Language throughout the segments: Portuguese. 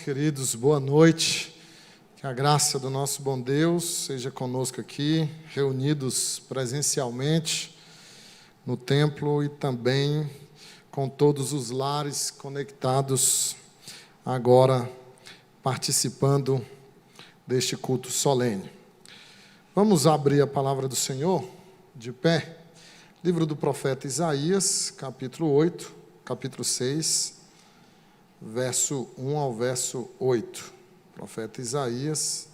queridos, boa noite. Que a graça do nosso bom Deus seja conosco aqui, reunidos presencialmente no templo e também com todos os lares conectados agora, participando deste culto solene. Vamos abrir a palavra do Senhor de pé. Livro do profeta Isaías, capítulo 8, capítulo 6, verso 1 ao verso 8. Profeta Isaías,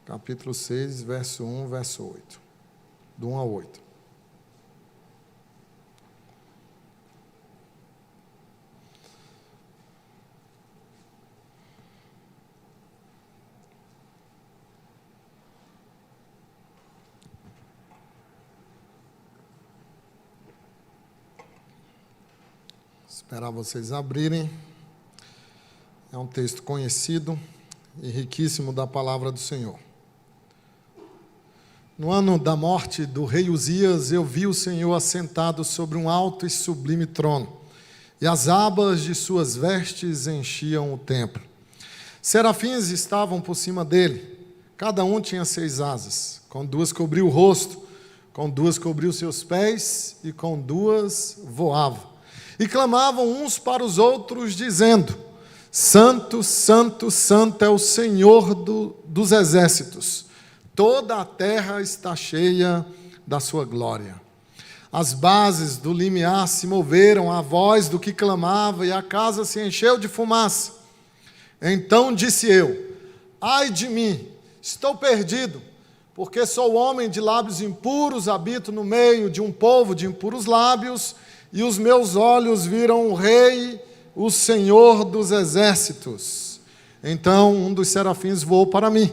capítulo 6, verso 1, verso 8. Do 1 ao 8. Esperar vocês abrirem. É um texto conhecido e riquíssimo da palavra do Senhor. No ano da morte do rei Uzias, eu vi o Senhor assentado sobre um alto e sublime trono, e as abas de suas vestes enchiam o templo. Serafins estavam por cima dele, cada um tinha 6 asas, com 2 cobriu o rosto, com 2 cobriu seus pés, e com 2 voava. E clamavam uns para os outros, dizendo: Santo, Santo, Santo é o Senhor dos exércitos. Toda a terra está cheia da sua glória. As bases do limiar se moveram à voz do que clamava, e a casa se encheu de fumaça. Então disse eu: ai de mim, estou perdido, porque sou homem de lábios impuros, habito no meio de um povo de impuros lábios, e os meus olhos viram o Rei, o Senhor dos exércitos. Então um dos serafins voou para mim,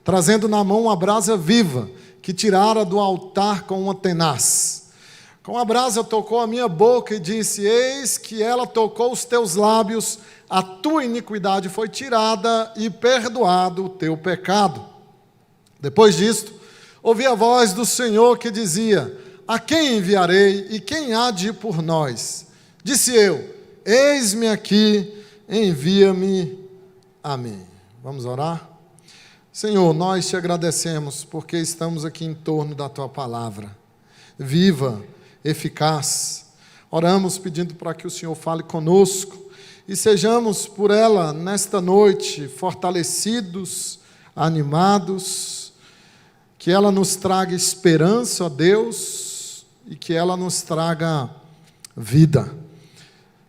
trazendo na mão uma brasa viva, que tirara do altar com uma tenaz. Com a brasa tocou a minha boca e disse: eis que ela tocou os teus lábios, a tua iniquidade foi tirada e perdoado o teu pecado. Depois disto, ouvi a voz do Senhor que dizia: a quem enviarei e quem há de ir por nós? Disse eu: eis-me aqui, envia-me a mim. Vamos orar? Senhor, nós te agradecemos porque estamos aqui em torno da tua palavra, viva, eficaz. Oramos pedindo para que o Senhor fale conosco e sejamos por ela nesta noite fortalecidos, animados, que ela nos traga esperança, ó Deus, e que ela nos traga vida.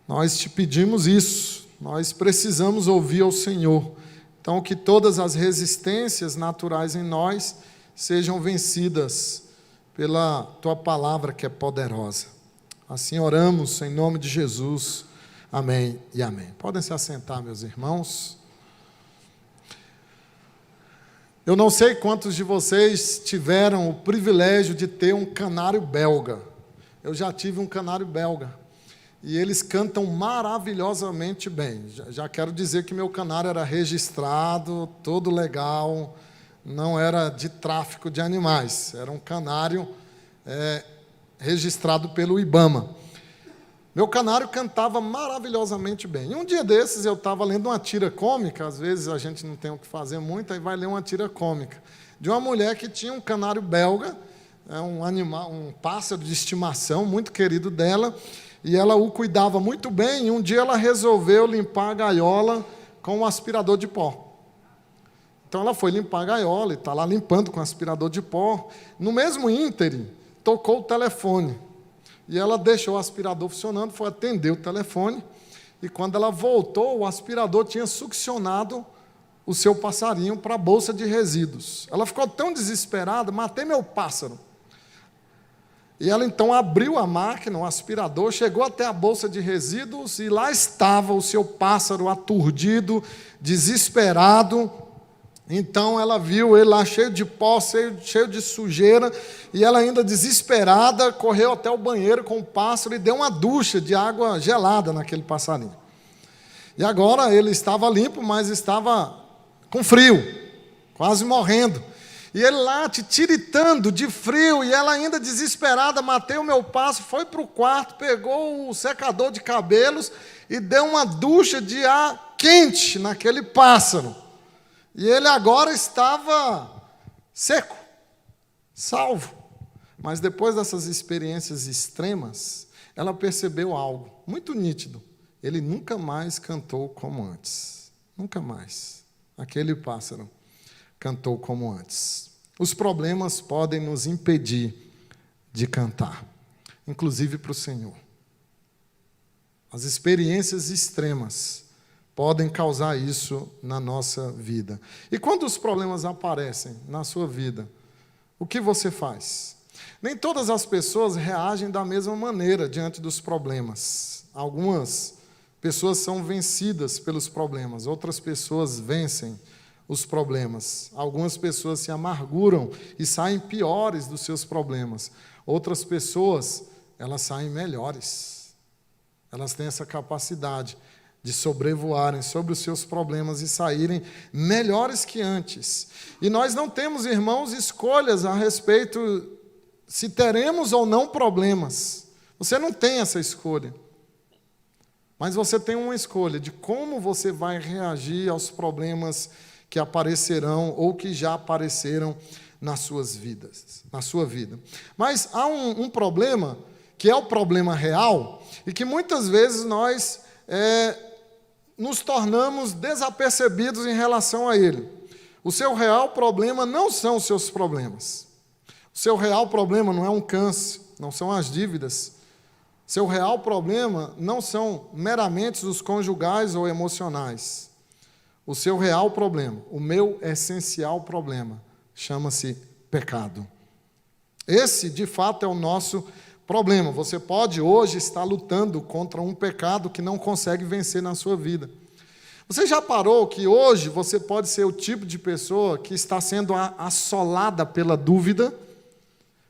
Nós te pedimos isso, nós precisamos ouvir ao Senhor. Então, que todas as resistências naturais em nós sejam vencidas pela tua palavra que é poderosa. Assim oramos em nome de Jesus. Amém e amém. Podem se assentar, meus irmãos. Eu não sei quantos de vocês tiveram o privilégio de ter um canário belga. Eu já tive um canário belga. E eles cantam maravilhosamente bem. Já quero dizer que meu canário era registrado, todo legal, não era de tráfico de animais. Era um canário registrado pelo IBAMA. Meu canário cantava maravilhosamente bem. E um dia desses eu estava lendo uma tira cômica, às vezes a gente não tem o que fazer muito, aí vai ler uma tira cômica, de uma mulher que tinha um canário belga, um animal, um pássaro de estimação muito querido dela, e ela o cuidava muito bem, e um dia ela resolveu limpar a gaiola com um aspirador de pó. Então ela foi limpar a gaiola e está lá limpando com aspirador de pó. No mesmo ínterim, tocou o telefone. E ela deixou o aspirador funcionando, foi atender o telefone, e quando ela voltou, o aspirador tinha succionado o seu passarinho para a bolsa de resíduos. Ela ficou tão desesperada: matei meu pássaro. E ela então abriu a máquina, o aspirador, chegou até a bolsa de resíduos, e lá estava o seu pássaro aturdido, desesperado. Então ela viu ele lá cheio de pó, cheio de sujeira, e ela ainda desesperada correu até o banheiro com o pássaro e deu uma ducha de água gelada naquele passarinho. E agora ele estava limpo, mas estava com frio, quase morrendo. E ele lá titiritando de frio, e ela ainda desesperada, matei o meu pássaro, foi para o quarto, pegou o secador de cabelos e deu uma ducha de ar quente naquele pássaro. E ele agora estava seco, salvo. Mas depois dessas experiências extremas, ela percebeu algo muito nítido. Ele nunca mais cantou como antes. Nunca mais. Aquele pássaro cantou como antes. Os problemas podem nos impedir de cantar, inclusive para o Senhor. As experiências extremas podem causar isso na nossa vida. E quando os problemas aparecem na sua vida, o que você faz? Nem todas as pessoas reagem da mesma maneira diante dos problemas. Algumas pessoas são vencidas pelos problemas, outras pessoas vencem os problemas. Algumas pessoas se amarguram e saem piores dos seus problemas. Outras pessoas, elas saem melhores. Elas têm essa capacidade de sobrevoarem sobre os seus problemas e saírem melhores que antes. E nós não temos, irmãos, escolhas a respeito se teremos ou não problemas. Você não tem essa escolha. Mas você tem uma escolha de como você vai reagir aos problemas que aparecerão ou que já apareceram nas suas vidas, na sua vida. Mas há um problema que é o problema real e que muitas vezes nós nos tornamos desapercebidos em relação a ele. O seu real problema não são os seus problemas. O seu real problema não é um câncer, não são as dívidas. Seu real problema não são meramente os conjugais ou emocionais. O seu real problema, o meu essencial problema, chama-se pecado. Esse, de fato, é o nosso problema. Você pode hoje estar lutando contra um pecado que não consegue vencer na sua vida. Você já parou que hoje você pode ser o tipo de pessoa que está sendo assolada pela dúvida,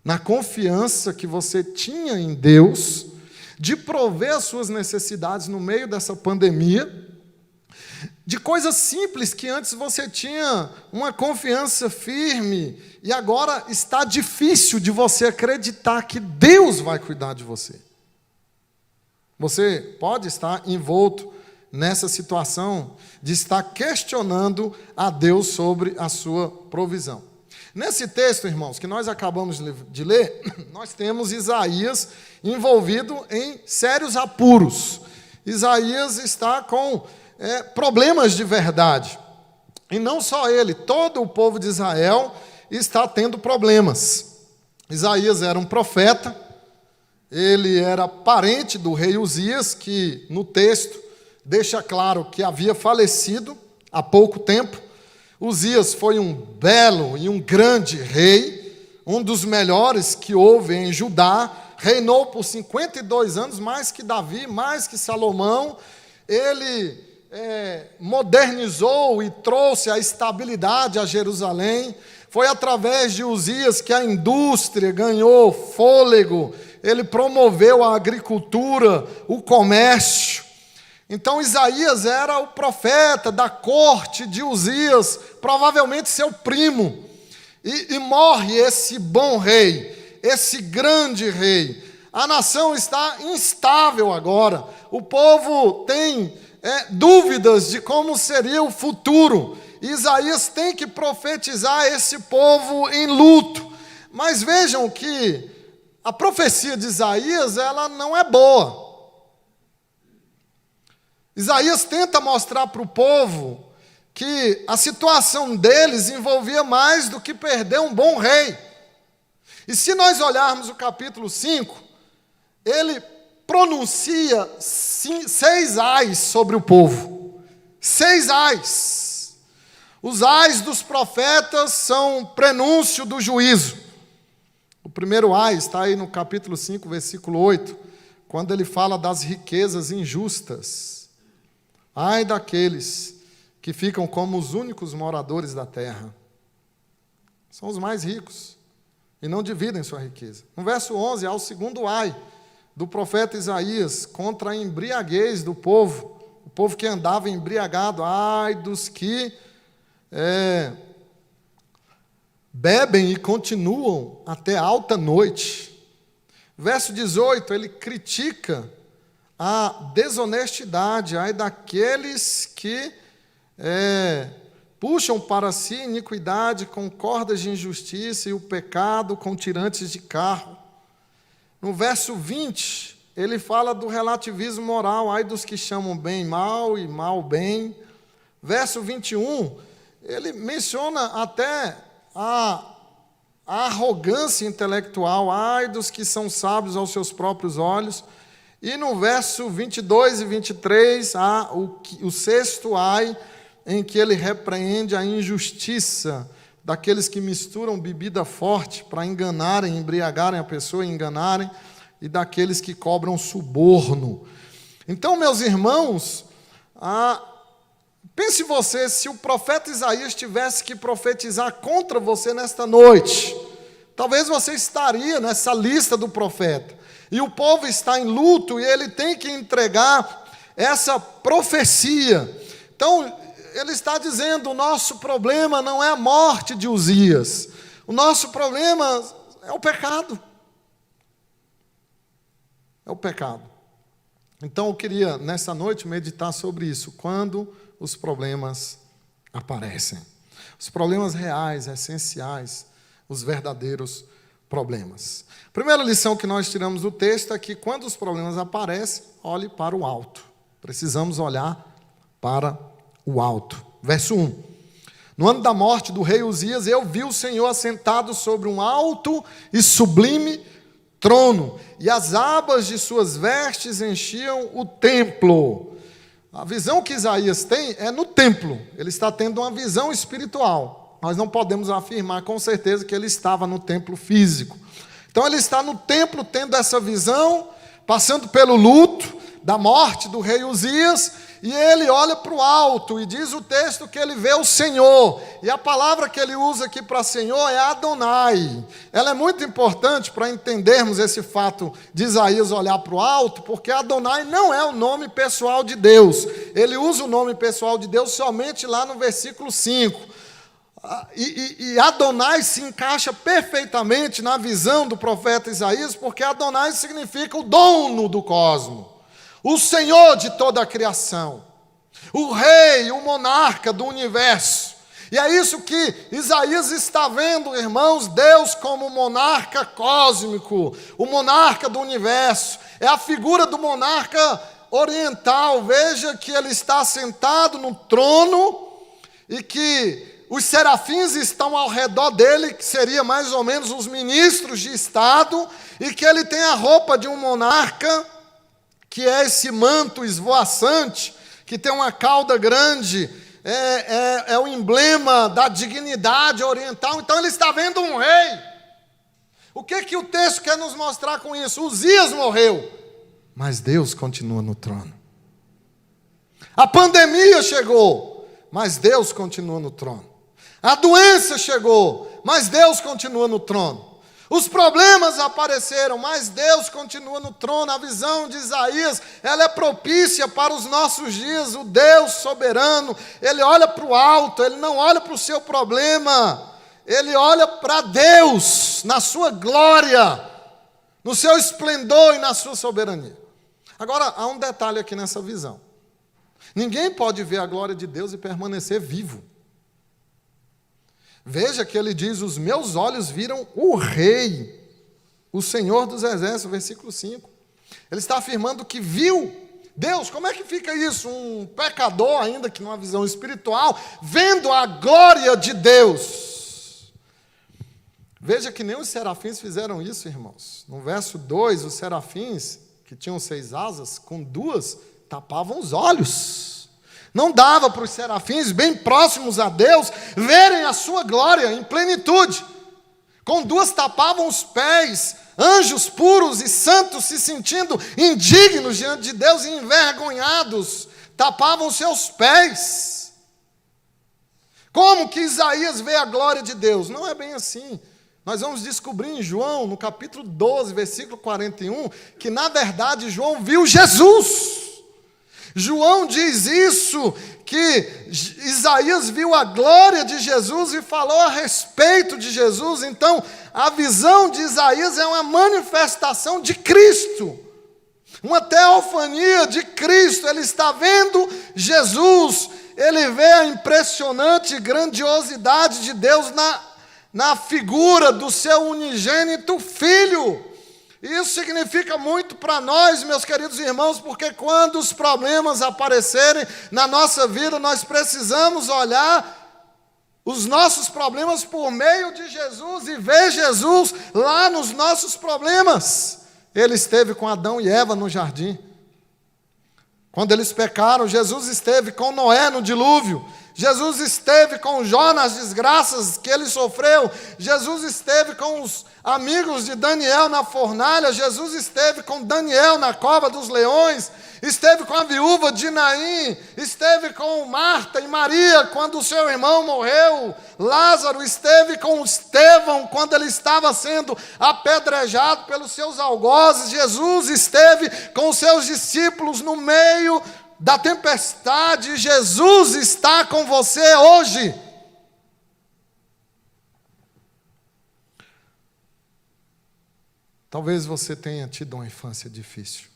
na confiança que você tinha em Deus, de prover as suas necessidades no meio dessa pandemia, de coisas simples que antes você tinha uma confiança firme e agora está difícil de você acreditar que Deus vai cuidar de você. Você pode estar envolto nessa situação de estar questionando a Deus sobre a sua provisão. Nesse texto, irmãos, que nós acabamos de ler, nós temos Isaías envolvido em sérios apuros. Isaías está com problemas de verdade. E não só ele, todo o povo de Israel está tendo problemas. Isaías era um profeta, ele era parente do rei Uzias, que no texto deixa claro que havia falecido há pouco tempo. Uzias foi um belo e um grande rei, um dos melhores que houve em Judá, reinou por 52 anos, mais que Davi, mais que Salomão. Ele modernizou e trouxe a estabilidade a Jerusalém. Foi através de Uzias que a indústria ganhou fôlego, ele promoveu a agricultura, o comércio. Então Isaías era o profeta da corte de Uzias, provavelmente seu primo. E morre esse bom rei, esse grande rei. A nação está instável agora. O povo tem dúvidas de como seria o futuro. Isaías tem que profetizar esse povo em luto. Mas vejam que a profecia de Isaías, ela não é boa. Isaías tenta mostrar para o povo que a situação deles envolvia mais do que perder um bom rei. E se nós olharmos o capítulo 5, ele pronuncia 6 ais sobre o povo. 6 ais. Os ais dos profetas são prenúncio do juízo. O primeiro ai está aí no capítulo 5, versículo 8, quando ele fala das riquezas injustas. Ai daqueles que ficam como os únicos moradores da terra. São os mais ricos e não dividem sua riqueza. No verso 11, há o segundo ai do profeta Isaías contra a embriaguez do povo, o povo que andava embriagado. Ai dos que bebem e continuam até alta noite. Verso 18, ele critica a desonestidade, ai daqueles que puxam para si iniquidade com cordas de injustiça e o pecado com tirantes de carro. No verso 20, ele fala do relativismo moral, ai dos que chamam bem mal e mal bem. Verso 21, ele menciona até a arrogância intelectual, ai dos que são sábios aos seus próprios olhos. E no verso 22 e 23, há o sexto ai, em que ele repreende a injustiça daqueles que misturam bebida forte para enganarem, embriagarem a pessoa e enganarem, e daqueles que cobram suborno. Então, meus irmãos, pense você, se o profeta Isaías tivesse que profetizar contra você nesta noite, talvez você estaria nessa lista do profeta. E o povo está em luto e ele tem que entregar essa profecia. Então, ele está dizendo, o nosso problema não é a morte de Uzias. O nosso problema é o pecado. É o pecado. Então, eu queria, nessa noite, meditar sobre isso. Quando os problemas aparecem. Os problemas reais, essenciais, os verdadeiros problemas. A primeira lição que nós tiramos do texto é que quando os problemas aparecem, olhe para o alto. Precisamos olhar para o alto. Verso 1. No ano da morte do rei Uzias, eu vi o Senhor assentado sobre um alto e sublime trono, e as abas de suas vestes enchiam o templo. A visão que Isaías tem é no templo. Ele está tendo uma visão espiritual. Nós não podemos afirmar com certeza que ele estava no templo físico. Então ele está no templo tendo essa visão, passando pelo luto da morte do rei Uzias, e ele olha para o alto, e diz o texto que ele vê o Senhor, e a palavra que ele usa aqui para Senhor é Adonai. Ela é muito importante para entendermos esse fato de Isaías olhar para o alto, porque Adonai não é o nome pessoal de Deus, ele usa o nome pessoal de Deus somente lá no versículo 5, e Adonai se encaixa perfeitamente na visão do profeta Isaías, porque Adonai significa o dono do cosmos, o Senhor de toda a criação, o rei, o monarca do universo. E é isso que Isaías está vendo, irmãos, Deus como monarca cósmico, o monarca do universo. É a figura do monarca oriental. Veja que ele está sentado no trono e que os serafins estão ao redor dele, que seria mais ou menos os ministros de Estado, e que ele tem a roupa de um monarca, que é esse manto esvoaçante, que tem uma cauda grande, é o emblema da dignidade oriental. Então ele está vendo um rei. O que o texto quer nos mostrar com isso? Uzias morreu, mas Deus continua no trono. A pandemia chegou, mas Deus continua no trono. A doença chegou, mas Deus continua no trono. Os problemas apareceram, mas Deus continua no trono. A visão de Isaías, ela é propícia para os nossos dias. O Deus soberano, ele olha para o alto, ele não olha para o seu problema, ele olha para Deus, na sua glória, no seu esplendor e na sua soberania. Agora, há um detalhe aqui nessa visão. Ninguém pode ver a glória de Deus e permanecer vivo. Veja que ele diz, os meus olhos viram o rei, o Senhor dos exércitos, versículo 5. Ele está afirmando que viu Deus. Como é que fica isso? Um pecador, ainda que numa visão espiritual, vendo a glória de Deus. Veja que nem os serafins fizeram isso, irmãos. No verso 2, os serafins, que tinham 6 asas, com 2, tapavam os olhos. Não dava para os serafins, bem próximos a Deus, verem a sua glória em plenitude. Com 2 tapavam os pés, anjos puros e santos se sentindo indignos diante de Deus e envergonhados, tapavam seus pés. Como que Isaías vê a glória de Deus? Não é bem assim. Nós vamos descobrir em João, no capítulo 12, versículo 41, que na verdade João viu Jesus. João diz isso, que Isaías viu a glória de Jesus e falou a respeito de Jesus. Então, a visão de Isaías é uma manifestação de Cristo, uma teofania de Cristo. Ele está vendo Jesus, ele vê a impressionante grandiosidade de Deus na figura do seu unigênito Filho. Isso significa muito para nós, meus queridos irmãos, porque quando os problemas aparecerem na nossa vida, nós precisamos olhar os nossos problemas por meio de Jesus e ver Jesus lá nos nossos problemas. Ele esteve com Adão e Eva no jardim. Quando eles pecaram, Jesus esteve com Noé no dilúvio. Jesus esteve com Jó nas desgraças que ele sofreu. Jesus esteve com os amigos de Daniel na fornalha. Jesus esteve com Daniel na cova dos leões. Esteve com a viúva de Naim. Esteve com Marta e Maria quando o seu irmão morreu. Lázaro esteve com Estevão quando ele estava sendo apedrejado pelos seus algozes. Jesus esteve com os seus discípulos no meio da tempestade. Jesus está com você hoje. Talvez você tenha tido uma infância difícil.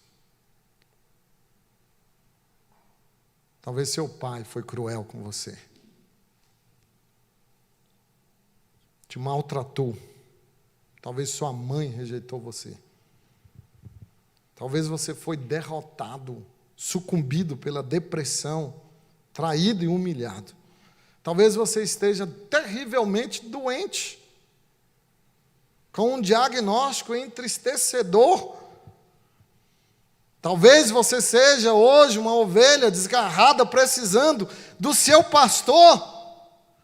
Talvez seu pai foi cruel com você. Te maltratou. Talvez sua mãe rejeitou você. Talvez você foi derrotado, sucumbido pela depressão, traído e humilhado. Talvez você esteja terrivelmente doente, com um diagnóstico entristecedor. Talvez você seja hoje uma ovelha desgarrada, precisando do seu pastor.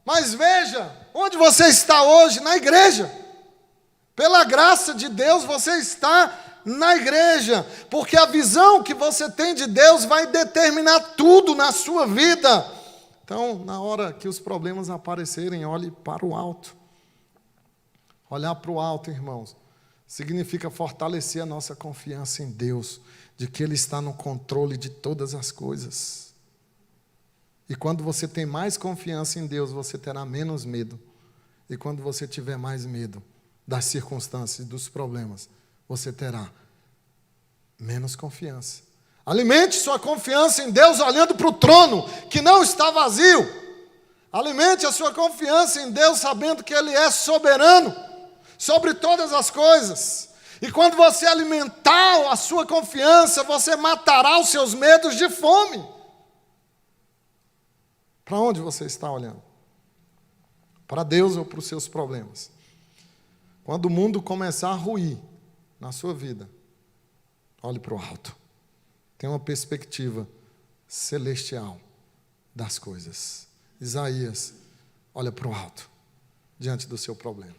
Mas veja, onde você está hoje? Na igreja. Pela graça de Deus, você está na igreja, porque a visão que você tem de Deus vai determinar tudo na sua vida. Então, na hora que os problemas aparecerem, olhe para o alto. Olhar para o alto, irmãos, significa fortalecer a nossa confiança em Deus, de que Ele está no controle de todas as coisas. E quando você tem mais confiança em Deus, você terá menos medo. E quando você tiver mais medo das circunstâncias, dos problemas, você terá menos confiança. Alimente sua confiança em Deus olhando para o trono, que não está vazio. Alimente a sua confiança em Deus sabendo que Ele é soberano sobre todas as coisas. E quando você alimentar a sua confiança, você matará os seus medos de fome. Para onde você está olhando? Para Deus ou para os seus problemas? Quando o mundo começar a ruir na sua vida, olhe para o alto. Tem uma perspectiva celestial das coisas. Isaías olha para o alto, diante do seu problema.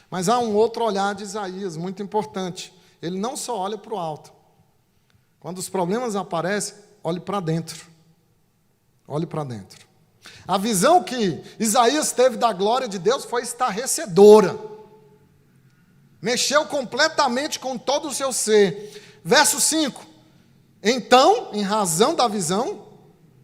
Mas há um outro olhar de Isaías, muito importante. Ele não só olha para o alto. Quando os problemas aparecem, olhe para dentro. Olhe para dentro. A visão que Isaías teve da glória de Deus foi estarrecedora. Mexeu completamente com todo o seu ser. Verso 5. Então, em razão da visão,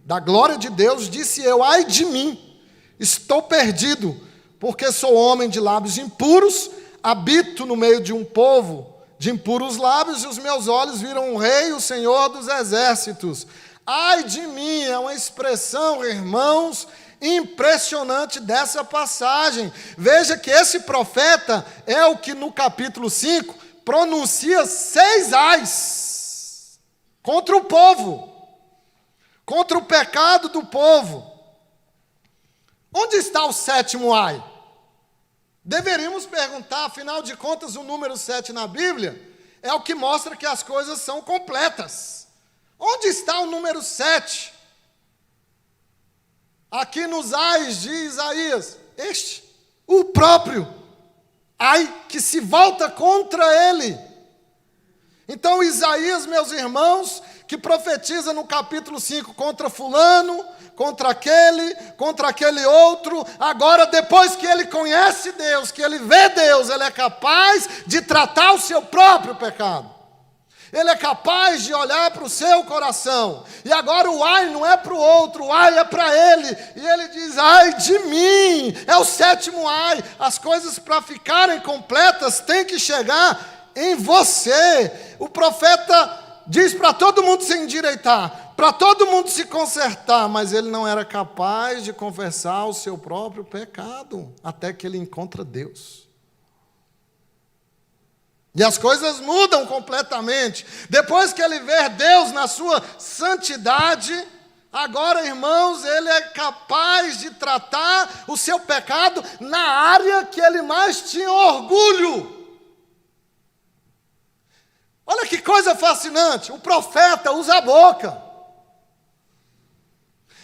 da glória de Deus, disse eu, ai de mim, estou perdido, porque sou homem de lábios impuros, habito no meio de um povo de impuros lábios, e os meus olhos viram o Rei, o Senhor dos exércitos. Ai de mim, é uma expressão, irmãos, impressionante dessa passagem. Veja que esse profeta é o que no capítulo 5 pronuncia 6 ais contra o povo, contra o pecado do povo. Onde está o 7º ai? Deveríamos perguntar, afinal de contas, o número 7 na Bíblia é o que mostra que as coisas são completas. Onde está o número 7? Aqui nos ais de Isaías, o próprio ai que se volta contra ele. Então Isaías, meus irmãos, que profetiza no capítulo 5 contra fulano, contra aquele outro, agora depois que ele conhece Deus, que ele vê Deus, ele é capaz de tratar o seu próprio pecado. Ele é capaz de olhar para o seu coração. E agora o ai não é para o outro, o ai é para ele. E ele diz, ai de mim. É o 7º ai. As coisas para ficarem completas têm que chegar em você. O profeta diz para todo mundo se endireitar, para todo mundo se consertar, mas ele não era capaz de confessar o seu próprio pecado, até que ele encontra Deus. E as coisas mudam completamente. Depois que ele vê Deus na sua santidade, agora, irmãos, ele é capaz de tratar o seu pecado na área que ele mais tinha orgulho. Olha que coisa fascinante, o profeta usa a boca.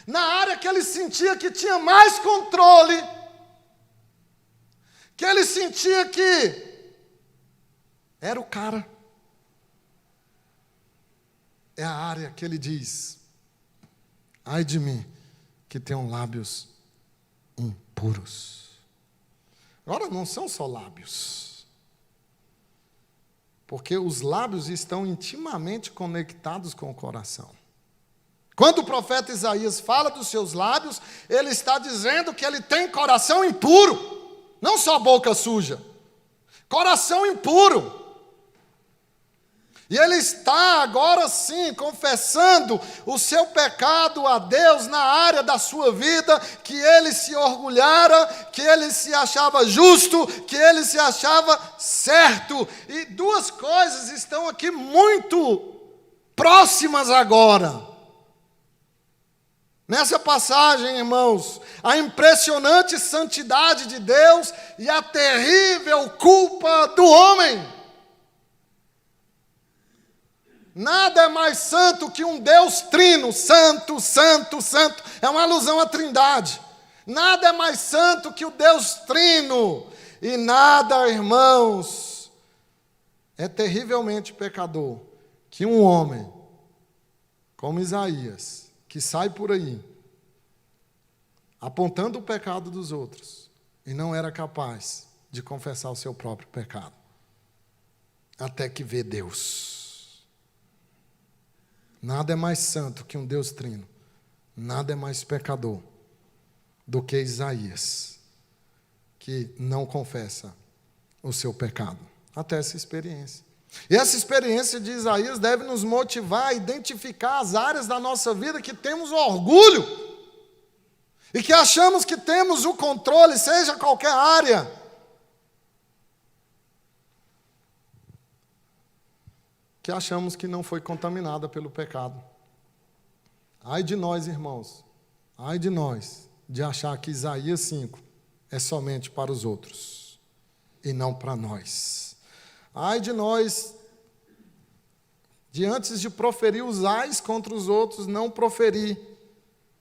Na área que ele sentia que tinha mais controle, que ele sentia que era o cara. É a área que ele diz, ai de mim, que tenho lábios impuros. Agora, não são só lábios, porque os lábios estão intimamente conectados com o coração. Quando o profeta Isaías fala dos seus lábios, ele está dizendo que ele tem coração impuro, não só boca suja, coração impuro. E ele está agora sim confessando o seu pecado a Deus na área da sua vida, que ele se orgulhara, que ele se achava justo, que ele se achava certo. E duas coisas estão aqui muito próximas agora. Nessa passagem, irmãos, a impressionante santidade de Deus e a terrível culpa do homem. Nada é mais santo que um Deus trino, santo, santo, santo. É uma alusão à Trindade. Nada é mais santo que o Deus trino. E nada, irmãos, é terrivelmente pecador que um homem como Isaías, que sai por aí, apontando o pecado dos outros, e não era capaz de confessar o seu próprio pecado, até que vê Deus. Nada é mais santo que um Deus trino. Nada é mais pecador do que Isaías, que não confessa o seu pecado. Até essa experiência. E essa experiência de Isaías deve nos motivar a identificar as áreas da nossa vida que temos orgulho e que achamos que temos o controle, seja qualquer área. Que achamos que não foi contaminada pelo pecado. Ai de nós, irmãos, ai de nós, de achar que Isaías 5 é somente para os outros e não para nós. Ai de nós, de antes de proferir os ais contra os outros, não proferir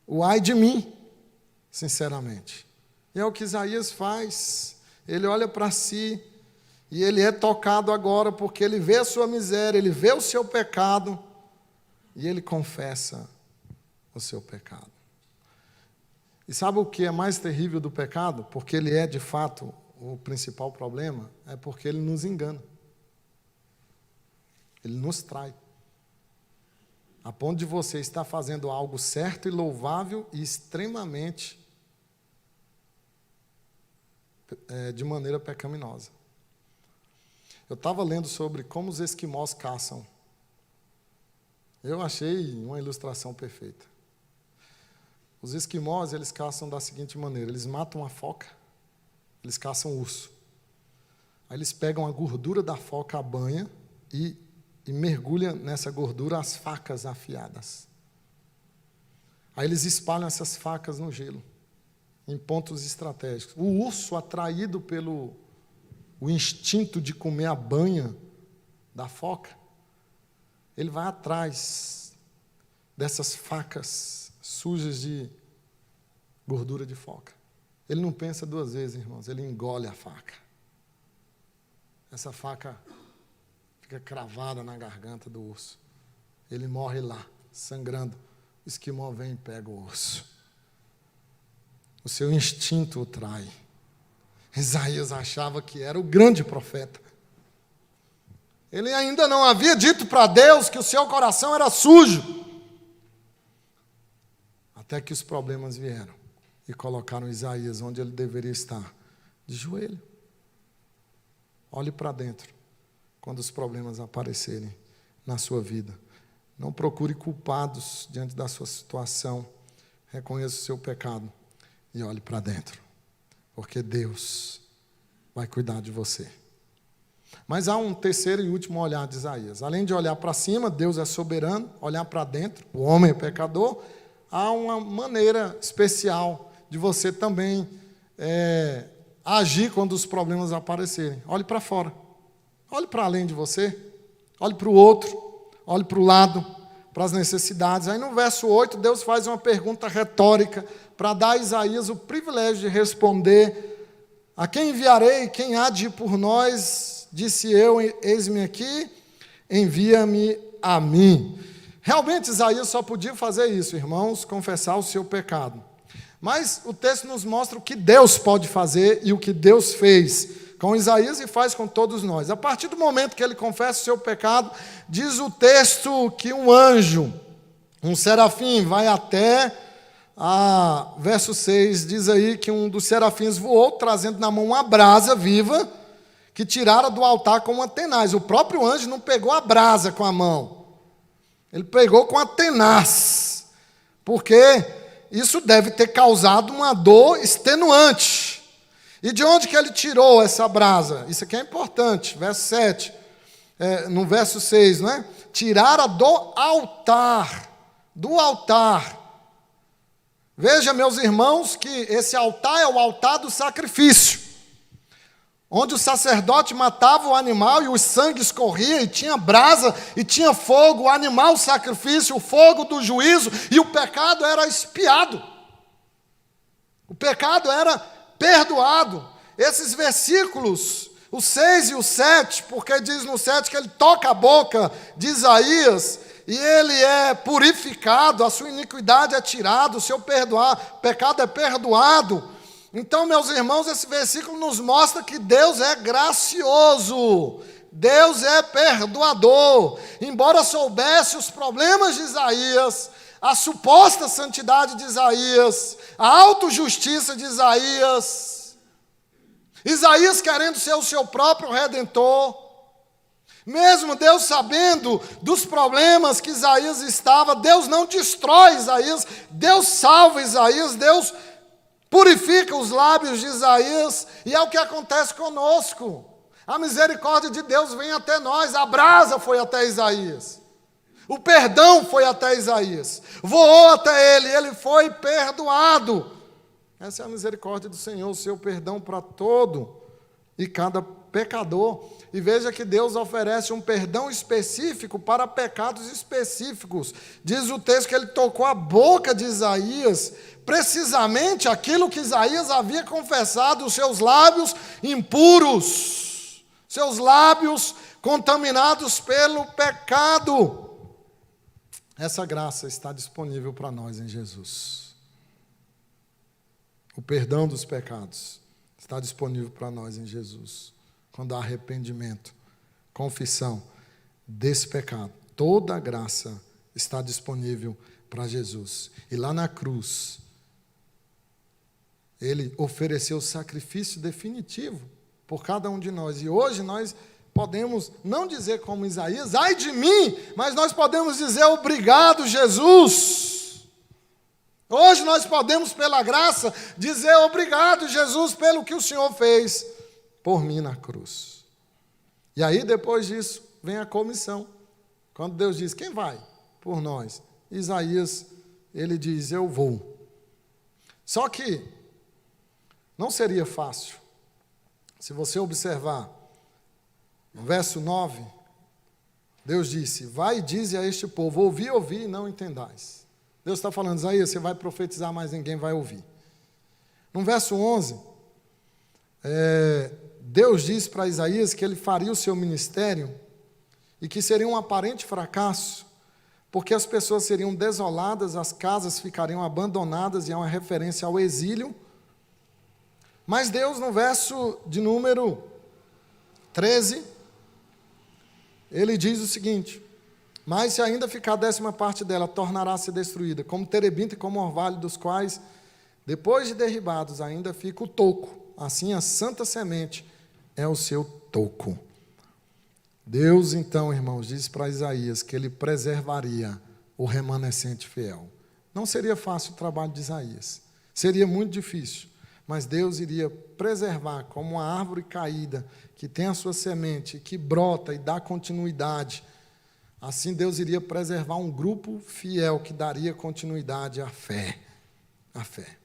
o ai de mim, sinceramente. E é o que Isaías faz, ele olha para si, e ele é tocado agora porque ele vê a sua miséria, ele vê o seu pecado e ele confessa o seu pecado. E sabe o que é mais terrível do pecado? Porque ele é, de fato, o principal problema, é porque ele nos engana. Ele nos trai. A ponto de você estar fazendo algo certo e louvável e extremamente de maneira pecaminosa. Eu estava lendo sobre como os esquimós caçam. Eu achei uma ilustração perfeita. Os esquimós, eles caçam da seguinte maneira: eles matam a foca, eles caçam o urso. Aí eles pegam a gordura da foca, a banha, e mergulham nessa gordura as facas afiadas. Aí eles espalham essas facas no gelo, em pontos estratégicos. O urso, atraído pelo o instinto de comer a banha da foca, ele vai atrás dessas facas sujas de gordura de foca. Ele não pensa duas vezes, irmãos, ele engole a faca. Essa faca fica cravada na garganta do urso. Ele morre lá, sangrando. O esquimó vem e pega o urso. O seu instinto o trai. Isaías achava que era o grande profeta. Ele ainda não havia dito para Deus que o seu coração era sujo. Até que os problemas vieram e colocaram Isaías onde ele deveria estar, de joelho. Olhe para dentro quando os problemas aparecerem na sua vida. Não procure culpados diante da sua situação. Reconheça o seu pecado e olhe para dentro, porque Deus vai cuidar de você. Mas há um terceiro e último olhar de Isaías. Além de olhar para cima, Deus é soberano, olhar para dentro, o homem é pecador, há uma maneira especial de você também agir quando os problemas aparecerem. Olhe para fora, olhe para além de você, olhe para o outro, olhe para o lado, para as necessidades. Aí no verso 8, Deus faz uma pergunta retórica para dar a Isaías o privilégio de responder: a quem enviarei? Quem há de ir por nós? Disse eu, eis-me aqui, envia-me a mim. Realmente Isaías só podia fazer isso, irmãos, confessar o seu pecado. Mas o texto nos mostra o que Deus pode fazer e o que Deus fez com Isaías e faz com todos nós. A partir do momento que ele confessa o seu pecado, diz o texto que um anjo, um serafim, vai até verso 6, diz aí que um dos serafins voou, trazendo na mão uma brasa viva, que tirara do altar com uma tenaz. O próprio anjo não pegou a brasa com a mão, ele pegou com a tenaz, porque isso deve ter causado uma dor extenuante. E de onde que ele tirou essa brasa? Isso aqui é importante, verso 7, no verso 6, não é? Tirara do altar, Veja, meus irmãos, que esse altar é o altar do sacrifício, onde o sacerdote matava o animal e o sangue escorria, e tinha brasa, e tinha fogo, o animal, o sacrifício, o fogo do juízo, e o pecado era expiado. O pecado era perdoado. Esses versículos, o 6 e o 7, porque diz no 7 que ele toca a boca de Isaías, e ele é purificado, a sua iniquidade é tirada, o seu pecado é perdoado. Então, meus irmãos, esse versículo nos mostra que Deus é gracioso, Deus é perdoador. Embora soubesse os problemas de Isaías, a suposta santidade de Isaías, a autojustiça de Isaías querendo ser o seu próprio redentor, mesmo Deus sabendo dos problemas que Isaías estava, Deus não destrói Isaías, Deus salva Isaías, Deus purifica os lábios de Isaías, e é o que acontece conosco. A misericórdia de Deus vem até nós, a brasa foi até Isaías, o perdão foi até Isaías, voou até ele foi perdoado. Essa é a misericórdia do Senhor, o seu perdão para todo e cada pecador. E veja que Deus oferece um perdão específico para pecados específicos. Diz o texto que ele tocou a boca de Isaías, precisamente aquilo que Isaías havia confessado, os seus lábios impuros, seus lábios contaminados pelo pecado. Essa graça está disponível para nós em Jesus. O perdão dos pecados está disponível para nós em Jesus. Quando há arrependimento, confissão desse pecado, toda a graça está disponível para Jesus. E lá na cruz, ele ofereceu o sacrifício definitivo por cada um de nós. E hoje nós podemos não dizer como Isaías, ai de mim, mas nós podemos dizer obrigado, Jesus. Hoje nós podemos, pela graça, dizer obrigado, Jesus, pelo que o Senhor fez por mim na cruz. E aí, depois disso, vem a comissão. Quando Deus diz, quem vai por nós? Isaías, ele diz, eu vou. Só que não seria fácil. Se você observar, no verso 9, Deus disse, vai e dize a este povo, ouvi e não entendais. Deus está falando, Isaías, você vai profetizar, mas ninguém vai ouvir. No verso 11, Deus diz para Isaías que ele faria o seu ministério e que seria um aparente fracasso, porque as pessoas seriam desoladas, as casas ficariam abandonadas, e é uma referência ao exílio. Mas Deus, no verso de número 13, ele diz o seguinte: mas se ainda ficar a 10ª parte dela, tornará-se destruída, como terebinto e como orvalho, dos quais, depois de derribados, ainda fica o toco. Assim a santa semente é o seu toco. Deus, então, irmãos, diz para Isaías que ele preservaria o remanescente fiel. Não seria fácil o trabalho de Isaías, seria muito difícil, mas Deus iria preservar como uma árvore caída, que tem a sua semente, que brota e dá continuidade. Assim Deus iria preservar um grupo fiel que daria continuidade à fé. A fé.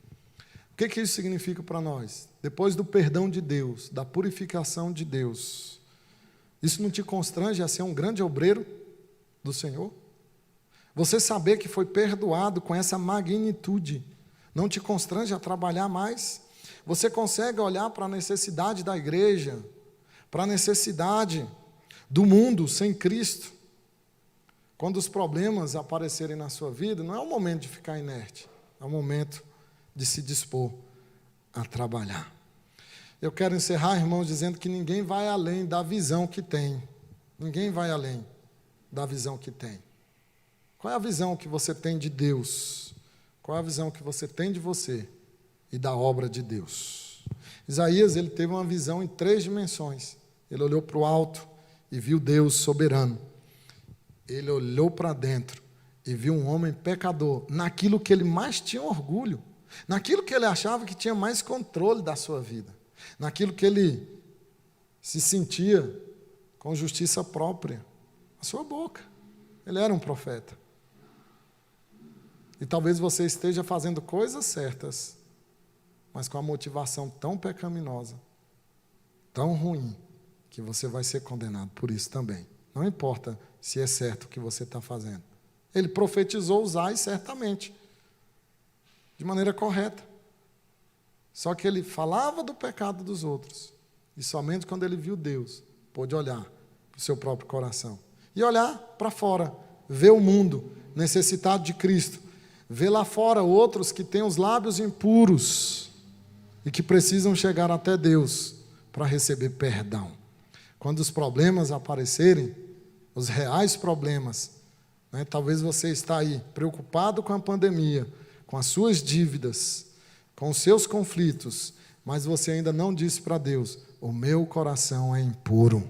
O que isso significa para nós? Depois do perdão de Deus, da purificação de Deus, isso não te constrange a ser um grande obreiro do Senhor? Você saber que foi perdoado com essa magnitude, não te constrange a trabalhar mais? Você consegue olhar para a necessidade da igreja, para a necessidade do mundo sem Cristo? Quando os problemas aparecerem na sua vida, não é o momento de ficar inerte, é o momento de se dispor a trabalhar. Eu quero encerrar, irmãos, dizendo que ninguém vai além da visão que tem. Ninguém vai além da visão que tem. Qual é a visão que você tem de Deus? Qual é a visão que você tem de você e da obra de Deus? Isaías, ele teve uma visão em 3 dimensões. Ele olhou para o alto e viu Deus soberano. Ele olhou para dentro e viu um homem pecador, naquilo que ele mais tinha orgulho, naquilo que ele achava que tinha mais controle da sua vida, naquilo que ele se sentia com justiça própria, a sua boca. Ele era um profeta. E talvez você esteja fazendo coisas certas, mas com a motivação tão pecaminosa, tão ruim, que você vai ser condenado por isso também. Não importa se é certo o que você está fazendo. Ele profetizou Uzai certamente, de maneira correta. Só que ele falava do pecado dos outros. E somente quando ele viu Deus, pôde olhar para o seu próprio coração. E olhar para fora, ver o mundo necessitado de Cristo. Ver lá fora outros que têm os lábios impuros e que precisam chegar até Deus para receber perdão. Quando os problemas aparecerem, os reais problemas, né, talvez você está aí preocupado com a pandemia, com as suas dívidas, com os seus conflitos, mas você ainda não disse para Deus: o meu coração é impuro.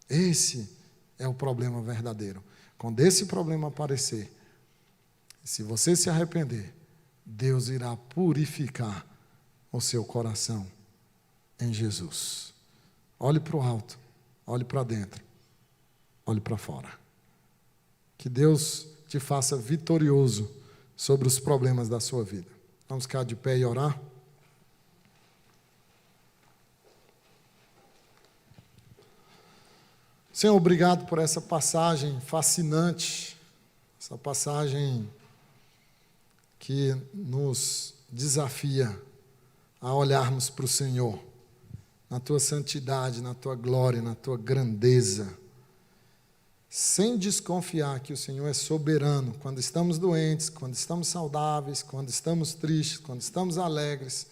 Esse é o problema verdadeiro. Quando esse problema aparecer, se você se arrepender, Deus irá purificar o seu coração em Jesus. Olhe para o alto, olhe para dentro, olhe para fora. Que Deus te faça vitorioso sobre os problemas da sua vida. Vamos ficar de pé e orar? Senhor, obrigado por essa passagem fascinante, essa passagem que nos desafia a olharmos para o Senhor, na Tua santidade, na Tua glória, na Tua grandeza, sem desconfiar que o Senhor é soberano quando estamos doentes, quando estamos saudáveis, quando estamos tristes, quando estamos alegres,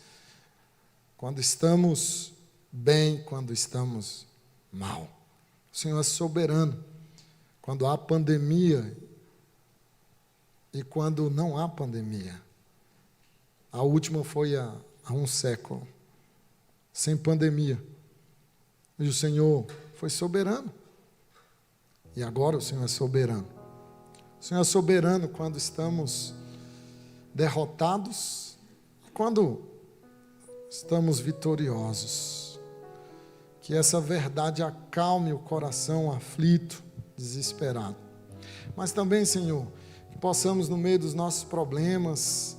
quando estamos bem, quando estamos mal. O Senhor é soberano quando há pandemia e quando não há pandemia. A última foi há 1 século, sem pandemia. E o Senhor foi soberano. E agora o Senhor é soberano. O Senhor é soberano quando estamos derrotados, quando estamos vitoriosos. Que essa verdade acalme o coração aflito, desesperado. Mas também, Senhor, que possamos, no meio dos nossos problemas,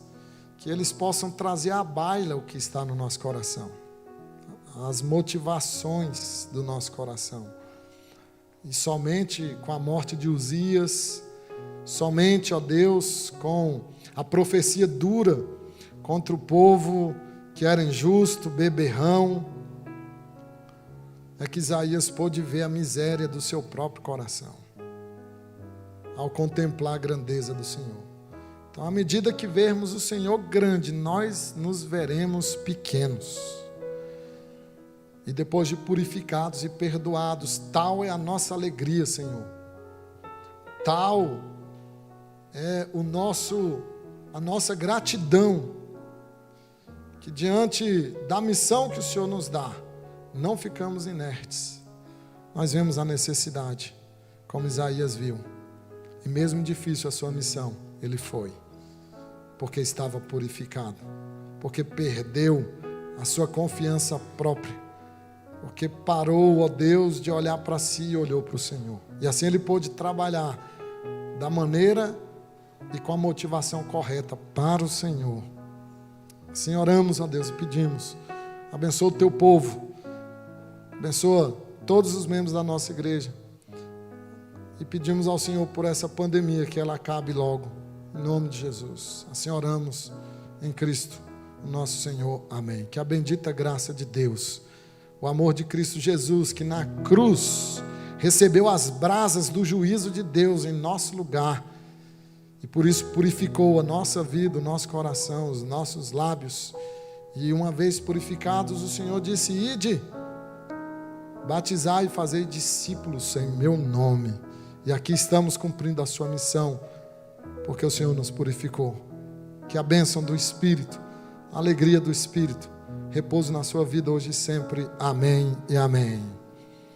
que eles possam trazer à baila o que está no nosso coração, as motivações do nosso coração. E somente com a morte de Uzias, somente, ó Deus, com a profecia dura contra o povo que era injusto, beberrão, é que Isaías pôde ver a miséria do seu próprio coração, ao contemplar a grandeza do Senhor. Então, à medida que vermos o Senhor grande, nós nos veremos pequenos. E depois de purificados e perdoados, tal é a nossa alegria, Senhor. Tal é a nossa gratidão, que diante da missão que o Senhor nos dá, não ficamos inertes. Nós vemos a necessidade, como Isaías viu. E mesmo difícil a sua missão, ele foi. Porque estava purificado. Porque perdeu a sua confiança própria. Porque parou, ó Deus, de olhar para si e olhou para o Senhor. E assim ele pôde trabalhar da maneira e com a motivação correta para o Senhor. Assim oramos, ó Deus, e pedimos. Abençoa o teu povo. Abençoa todos os membros da nossa igreja. E pedimos ao Senhor por essa pandemia, que ela acabe logo. Em nome de Jesus. Assim oramos em Cristo, o nosso Senhor. Amém. Que a bendita graça de Deus, o amor de Cristo Jesus, que na cruz recebeu as brasas do juízo de Deus em nosso lugar, e por isso purificou a nossa vida, o nosso coração, os nossos lábios. E uma vez purificados, o Senhor disse: ide, batizai e fazei discípulos em meu nome. E aqui estamos cumprindo a sua missão, porque o Senhor nos purificou. Que a bênção do Espírito, a alegria do Espírito, repouso na sua vida hoje e sempre. Amém e amém.